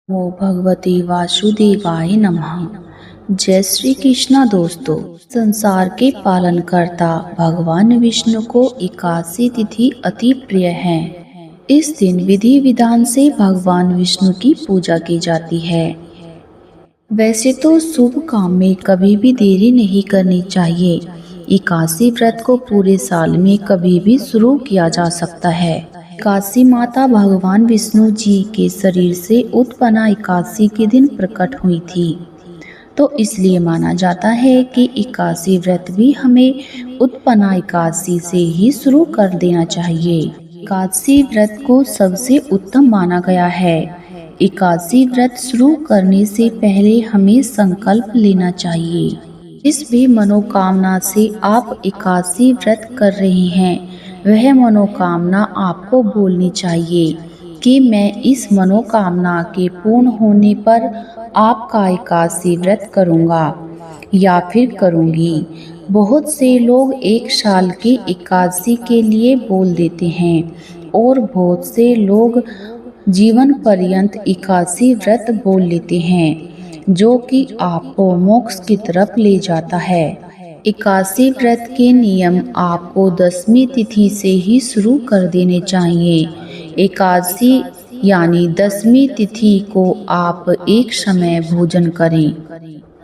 ओ भगवते वासुदेवाय नमः। जय श्री कृष्णा दोस्तों। संसार के पालन करता भगवान विष्णु को एकादशी तिथि अति प्रिय है। इस दिन विधि विधान से भगवान विष्णु की पूजा की जाती है। वैसे तो शुभ काम में कभी भी देरी नहीं करनी चाहिए। एकादशी व्रत को पूरे साल में कभी भी शुरू किया जा सकता है। एकादशी माता भगवान विष्णु जी के शरीर से उत्पन्न एकादशी के दिन प्रकट हुई थी, तो इसलिए माना जाता है कि एकादशी व्रत भी हमें उत्पन्न एकादशी से ही शुरू कर देना चाहिए। एकादशी व्रत को सबसे उत्तम माना गया है। एकादशी व्रत शुरू करने से पहले हमें संकल्प लेना चाहिए। जिस भी मनोकामना से आप एकादशी व्रत कर रहे हैं, वह मनोकामना आपको बोलनी चाहिए कि मैं इस मनोकामना के पूर्ण होने पर आपका एकादशी व्रत करूँगा या फिर करूँगी। बहुत से लोग एक साल की एकादशी के लिए बोल देते हैं और बहुत से लोग जीवन पर्यंत एकादशी व्रत बोल लेते हैं, जो कि आपको मोक्ष की तरफ ले जाता है। एकादशी व्रत के नियम आपको 10वीं तिथि से ही शुरू कर देने चाहिए। एकादशी यानी 10वीं तिथि को आप एक समय भोजन करें।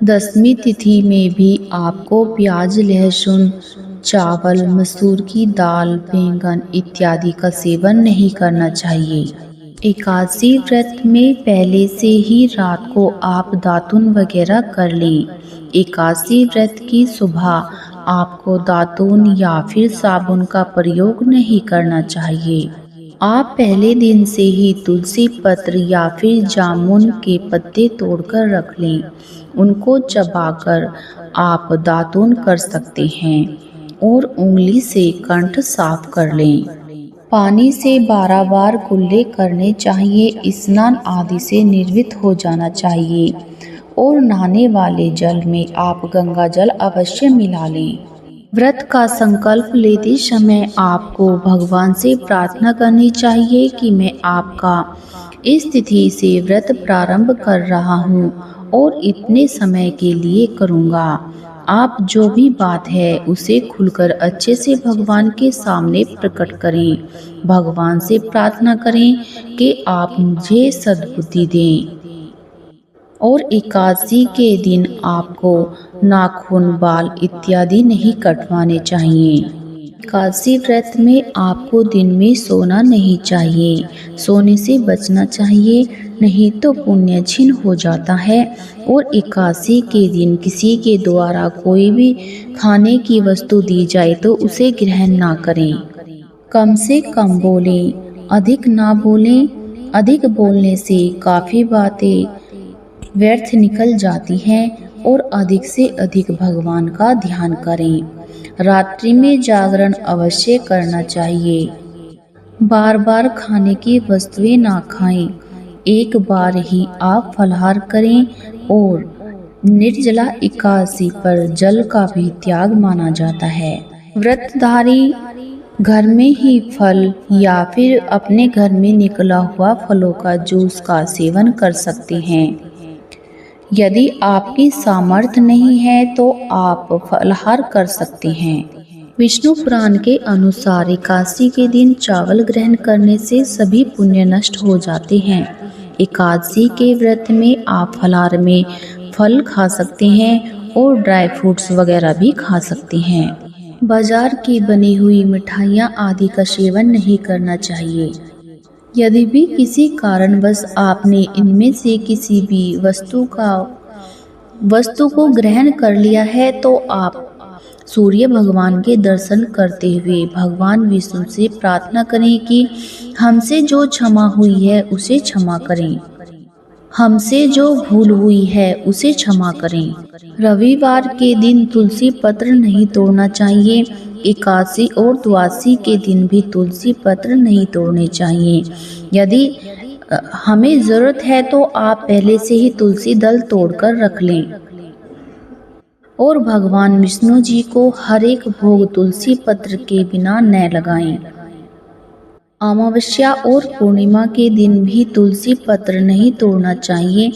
10वीं तिथि में भी आपको प्याज, लहसुन, चावल, मसूर की दाल, बैंगन इत्यादि का सेवन नहीं करना चाहिए। एकादशी व्रत में पहले से ही रात को आप दातुन वगैरह कर लें। एकादशी व्रत की सुबह आपको दातुन या फिर साबुन का प्रयोग नहीं करना चाहिए। आप पहले दिन से ही तुलसी पत्र या फिर जामुन के पत्ते तोड़कर रख लें। उनको चबाकर आप दातुन कर सकते हैं और उंगली से कंठ साफ कर लें। पानी से 12 बार कुल्ले करने चाहिए। स्नान आदि से निर्वृत हो जाना चाहिए और नहाने वाले जल में आप गंगा जल अवश्य मिला लें। व्रत का संकल्प लेते समय आपको भगवान से प्रार्थना करनी चाहिए कि मैं आपका इस तिथि से व्रत प्रारंभ कर रहा हूँ और इतने समय के लिए करूँगा। आप जो भी बात है उसे खुलकर अच्छे से भगवान के सामने प्रकट करें। भगवान से प्रार्थना करें कि आप मुझे सद्बुद्धि दें। और एकादशी के दिन आपको नाखून, बाल इत्यादि नहीं कटवाने चाहिए। एकादशी व्रत में आपको दिन में सोना नहीं चाहिए। सोने से बचना चाहिए, नहीं तो पुण्य क्षीण हो जाता है। और एकादशी के दिन किसी के द्वारा कोई भी खाने की वस्तु दी जाए तो उसे ग्रहण ना करें। कम से कम बोलें, अधिक ना बोलें। अधिक बोलने से काफ़ी बातें व्यर्थ निकल जाती हैं। और अधिक से अधिक भगवान का ध्यान करें। रात्रि में जागरण अवश्य करना चाहिए। बार बार खाने की वस्तुएं ना खाएं। एक बार ही आप फलाहार करें। और निर्जला एकादशी पर जल का भी त्याग माना जाता है। व्रतधारी घर में ही फल या फिर अपने घर में निकला हुआ फलों का जूस का सेवन कर सकते हैं। यदि आपकी सामर्थ्य नहीं है तो आप फलाहार कर सकते हैं। विष्णु पुराण के अनुसार एकादशी के दिन चावल ग्रहण करने से सभी पुण्य नष्ट हो जाते हैं। एकादशी के व्रत में आप फलाहार में फल खा सकते हैं और ड्राई फ्रूट्स वगैरह भी खा सकते हैं। बाजार की बनी हुई मिठाइयाँ आदि का सेवन नहीं करना चाहिए। यदि भी किसी कारणवश आपने इनमें से किसी भी वस्तु को ग्रहण कर लिया है तो आप सूर्य भगवान के दर्शन करते हुए भगवान विष्णु से प्रार्थना करें कि हमसे जो क्षमा हुई है उसे क्षमा करें। हमसे जो भूल हुई है उसे क्षमा करें। रविवार के दिन तुलसी पत्र नहीं तोड़ना चाहिए। एकादशी और द्वादशी के दिन भी तुलसी पत्र नहीं तोड़ने चाहिए। यदि हमें ज़रूरत है तो आप पहले से ही तुलसी दल तोड़कर रख लें। और भगवान विष्णु जी को हर एक भोग तुलसी पत्र के बिना न लगाएं। अमावस्या और पूर्णिमा के दिन भी तुलसी पत्र नहीं तोड़ना चाहिए,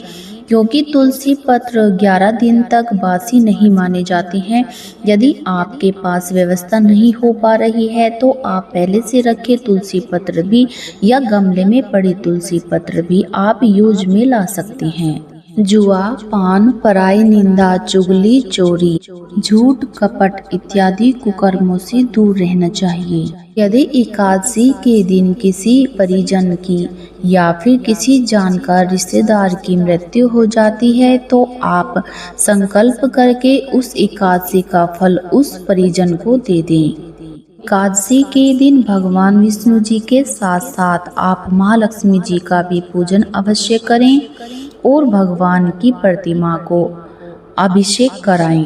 क्योंकि तुलसी पत्र 11 दिन तक बासी नहीं माने जाते हैं। यदि आपके पास व्यवस्था नहीं हो पा रही है तो आप पहले से रखे तुलसी पत्र भी या गमले में पड़ी तुलसी पत्र भी आप यूज में ला सकते हैं। जुआ, पान, पराई निंदा, चुगली, चोरी, झूठ, कपट इत्यादि कुकर्मों से दूर रहना चाहिए। यदि एकादशी के दिन किसी परिजन की या फिर किसी जानकार रिश्तेदार की मृत्यु हो जाती है तो आप संकल्प करके उस एकादशी का फल उस परिजन को दे दें। एकादशी के दिन भगवान विष्णु जी के साथ साथ आप महालक्ष्मी जी का भी पूजन अवश्य करें और भगवान की प्रतिमा को अभिषेक कराएं,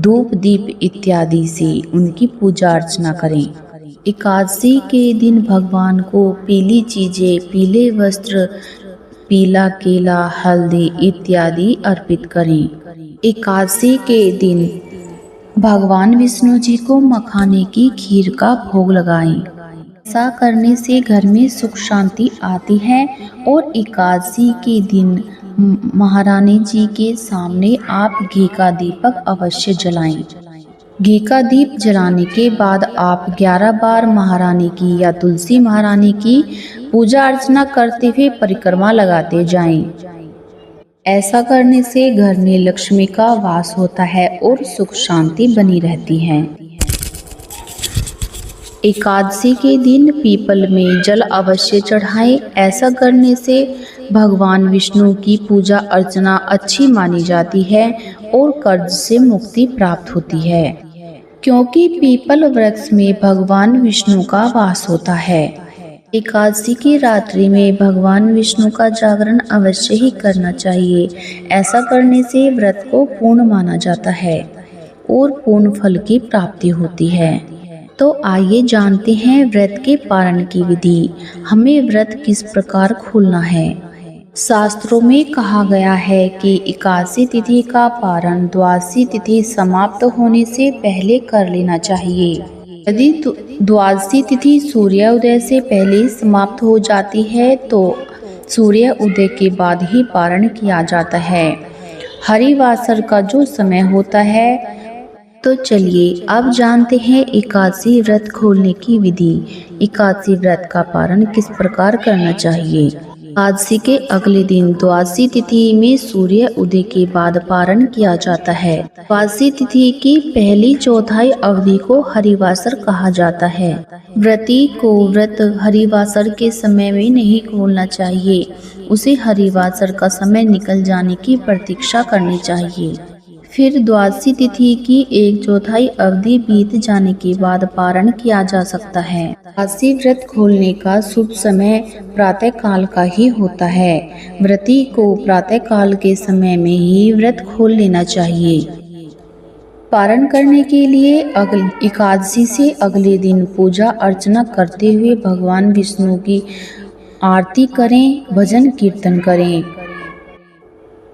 धूप दीप इत्यादि से उनकी पूजा अर्चना करें। एकादशी के दिन भगवान को पीली चीजें, पीले वस्त्र, पीला केला, हल्दी इत्यादि अर्पित करें। एकादशी के दिन भगवान विष्णु जी को मखाने की खीर का भोग लगाएं। ऐसा करने से घर में सुख शांति आती है। और एकादशी के दिन महारानी जी के सामने आप घी का दीपक अवश्य जलाएं। घी का दीप जलाने के बाद आप 11 बार महारानी की या तुलसी महारानी की पूजा अर्चना करते हुए परिक्रमा लगाते जाएं। ऐसा करने से घर में लक्ष्मी का वास होता है और सुख शांति बनी रहती है। एकादशी के दिन पीपल में जल अवश्य चढ़ाएं। ऐसा करने से भगवान विष्णु की पूजा अर्चना अच्छी मानी जाती है और कर्ज से मुक्ति प्राप्त होती है, क्योंकि पीपल वृक्ष में भगवान विष्णु का वास होता है। एकादशी की रात्रि में भगवान विष्णु का जागरण अवश्य ही करना चाहिए। ऐसा करने से व्रत को पूर्ण माना जाता है और पूर्ण फल की प्राप्ति होती है। तो आइए जानते हैं व्रत के पारण की विधि। हमें व्रत किस प्रकार खोलना है। शास्त्रों में कहा गया है कि एकादशी तिथि का पारण द्वादशी तिथि समाप्त होने से पहले कर लेना चाहिए। यदि द्वादशी तिथि सूर्योदय से पहले समाप्त हो जाती है तो सूर्य उदय के बाद ही पारण किया जाता है। हरिवासर का जो समय होता है, तो चलिए अब जानते हैं एकादशी व्रत खोलने की विधि। एकादशी व्रत का पारण किस प्रकार करना चाहिए। एकादशी के अगले दिन द्वादशी तिथि में सूर्य उदय के बाद पारण किया जाता है। द्वादशी तिथि की पहली चौथाई अवधि को हरिवासर कहा जाता है। व्रती को व्रत हरिवासर के समय में नहीं खोलना चाहिए। उसे हरिवासर का समय निकल जाने की प्रतीक्षा करनी चाहिए। फिर द्वादशी तिथि की 1/4 अवधि बीत जाने के बाद पारण किया जा सकता है। एकादशी व्रत खोलने का शुभ समय प्रातः काल का ही होता है। व्रती को प्रातः काल के समय में ही व्रत खोल लेना चाहिए। पारण करने के लिए एकादशी से अगले दिन पूजा अर्चना करते हुए भगवान विष्णु की आरती करें, भजन कीर्तन करें।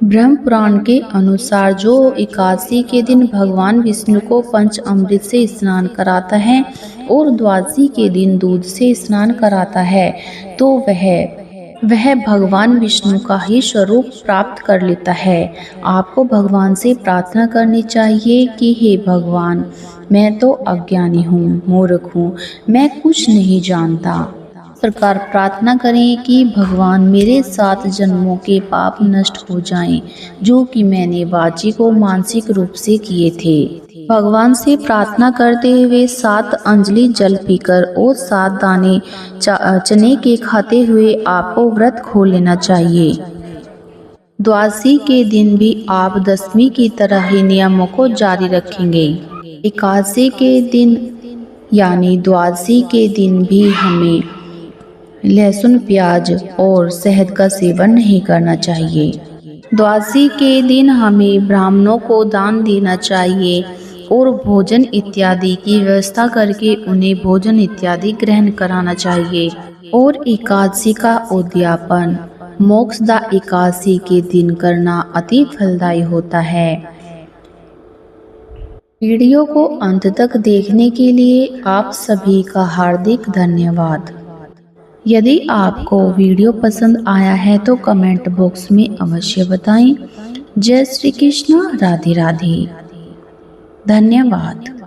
ब्रह्म पुराण के अनुसार जो एकादशी के दिन भगवान विष्णु को पंच अमृत से स्नान कराता है और द्वादशी के दिन दूध से स्नान कराता है तो वह भगवान विष्णु का ही स्वरूप प्राप्त कर लेता है। आपको भगवान से प्रार्थना करनी चाहिए कि हे भगवान, मैं तो अज्ञानी हूँ, मूर्ख हूँ, मैं कुछ नहीं जानता। प्रकार प्रार्थना करें कि भगवान मेरे 7 जन्मों के पाप नष्ट हो जाएं, जो कि मैंने वाचिक और मानसिक रूप से किए थे। भगवान से प्रार्थना करते हुए 7 अंजलि जल पीकर और 7 दाने चने के खाते हुए आपको व्रत खोल लेना चाहिए। द्वादशी के दिन भी आप दशमी की तरह ही नियमों को जारी रखेंगे। एकादशी के दिन यानी द्वादशी के दिन भी हमें लहसुन, प्याज और शहद का सेवन नहीं करना चाहिए। द्वादशी के दिन हमें ब्राह्मणों को दान देना चाहिए और भोजन इत्यादि की व्यवस्था करके उन्हें भोजन इत्यादि ग्रहण कराना चाहिए। और एकादशी का उद्यापन मोक्षदा एकादशी के दिन करना अति फलदायी होता है। वीडियो को अंत तक देखने के लिए आप सभी का हार्दिक धन्यवाद। यदि आपको वीडियो पसंद आया है तो कमेंट बॉक्स में अवश्य बताएं। जय श्री कृष्ण, राधे राधे। धन्यवाद।